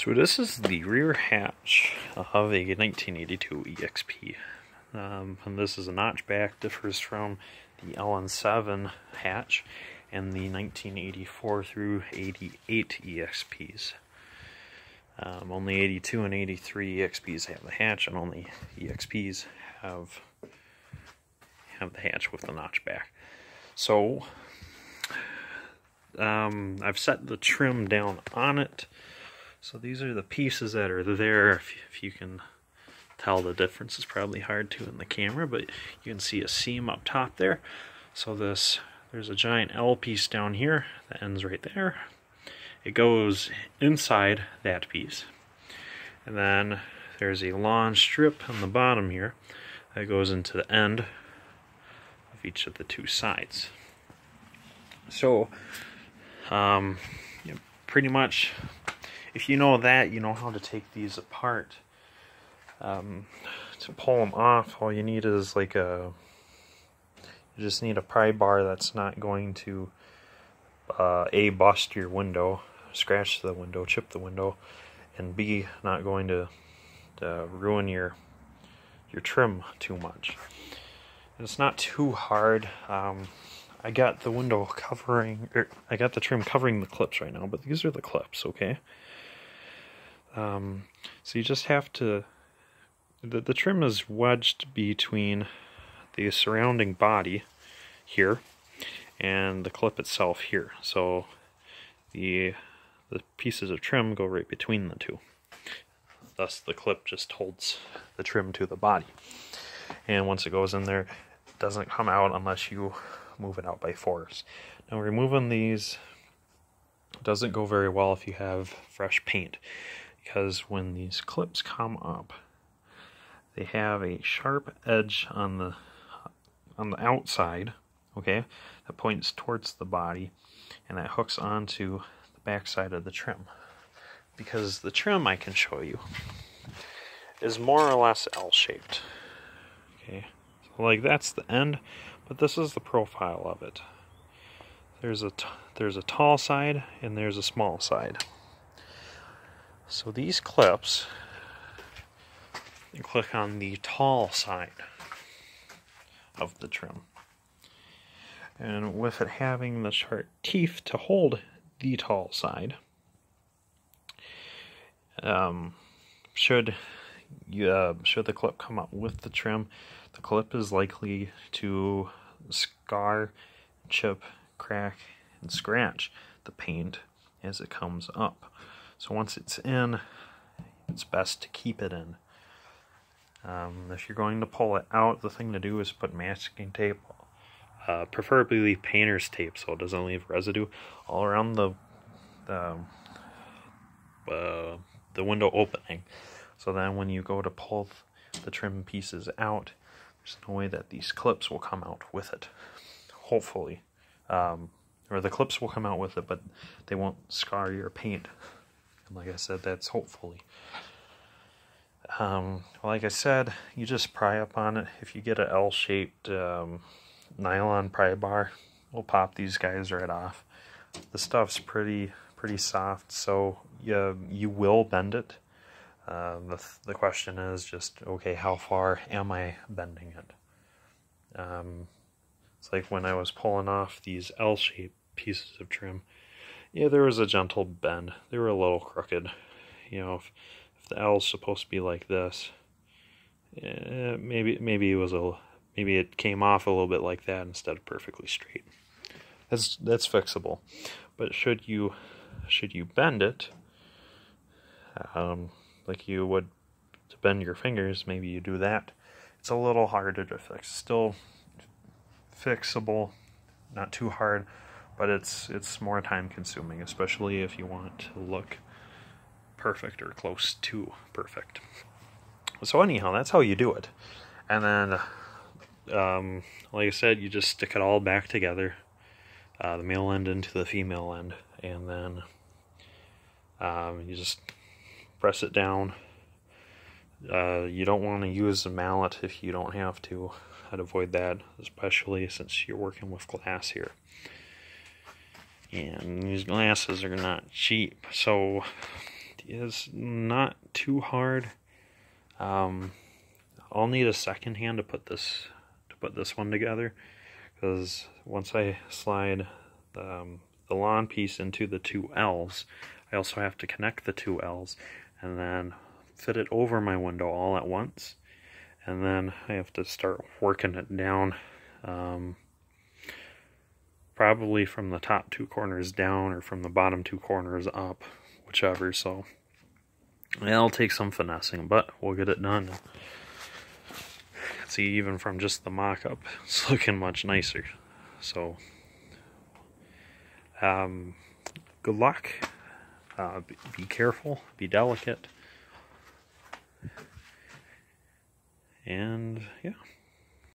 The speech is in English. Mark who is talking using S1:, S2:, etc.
S1: So this is the rear hatch of a 1982 EXP. And this is a notchback, differs from the LN7 hatch and the 1984 through 88 EXPs. Only 82 and 83 EXPs have the hatch, and only EXPs have the hatch with the notchback. So I've set the trim down on it. So these are the pieces that are there. If you can tell the difference, it's probably hard to in the camera, but you can see a seam up top there. So there's a giant L piece down here that ends right there. It goes inside that piece. And then there's a lawn strip on the bottom here that goes into the end of each of the two sides. So pretty much, if you know that, you know how to take these apart. To pull them off, all you need is like you just need a pry bar that's not going to A, bust your window, scratch the window, chip the window, and B, not going to ruin your trim too much. And it's not too hard. I got the window covering, I got the trim covering the clips right now, but these are the clips, okay? So you just have to, the trim is wedged between the surrounding body here and the clip itself here. So the pieces of trim go right between the two. Thus the clip just holds the trim to the body. And once it goes in there, it doesn't come out unless you move it out by force. Now removing these doesn't go very well if you have fresh paint, because when these clips come up, they have a sharp edge on the outside, okay, that points towards the body, and that hooks onto the back side of the trim. Because the trim, I can show you, is more or less L-shaped. Okay, so like that's the end, but this is the profile of it. There's a tall side and there's a small side. So these clips, you click on the tall side of the trim. And with it having the sharp teeth to hold the tall side, should the clip come up with the trim, the clip is likely to scar, chip, crack, and scratch the paint as it comes up. So once it's in, it's best to keep it in. If you're going to pull it out, the thing to do is put masking tape, preferably painter's tape so it doesn't leave residue, all around the window opening. So then when you go to pull the trim pieces out, there's no way that these clips will come out with it. Hopefully. Or the clips will come out with it, but they won't scar your paint. And like I said, that's hopefully. Like I said, you just pry up on it. If you get an L-shaped nylon pry bar, we'll pop these guys right off. The stuff's pretty soft, so you will bend it. The question is just, okay, how far am I bending it? It's like when I was pulling off these L-shaped pieces of trim, yeah, there was a gentle bend. They were a little crooked. You know, if the L is supposed to be like this, maybe it came off a little bit like that instead of perfectly straight. That's fixable. But should you bend it, like you would to bend your fingers, maybe you do that. It's a little harder to fix. Still fixable, not too hard, but it's more time consuming, especially if you want to look perfect or close to perfect. So anyhow, that's how you do it. And then like I said, you just stick it all back together, the male end into the female end, and then you just press it down. You don't want to use a mallet if you don't have to. I'd avoid that, especially since you're working with glass here. And these glasses are not cheap, so is not too hard. I'll need a second hand to put this one together, because once I slide the lawn piece into the two L's, I also have to connect the two L's and then fit it over my window all at once, and then I have to start working it down, probably from the top two corners down or from the bottom two corners up, whichever. So it'll take some finessing, but we'll get it done. See, even from just the mock-up, it's looking much nicer. So good luck. Be careful, be delicate, and yeah.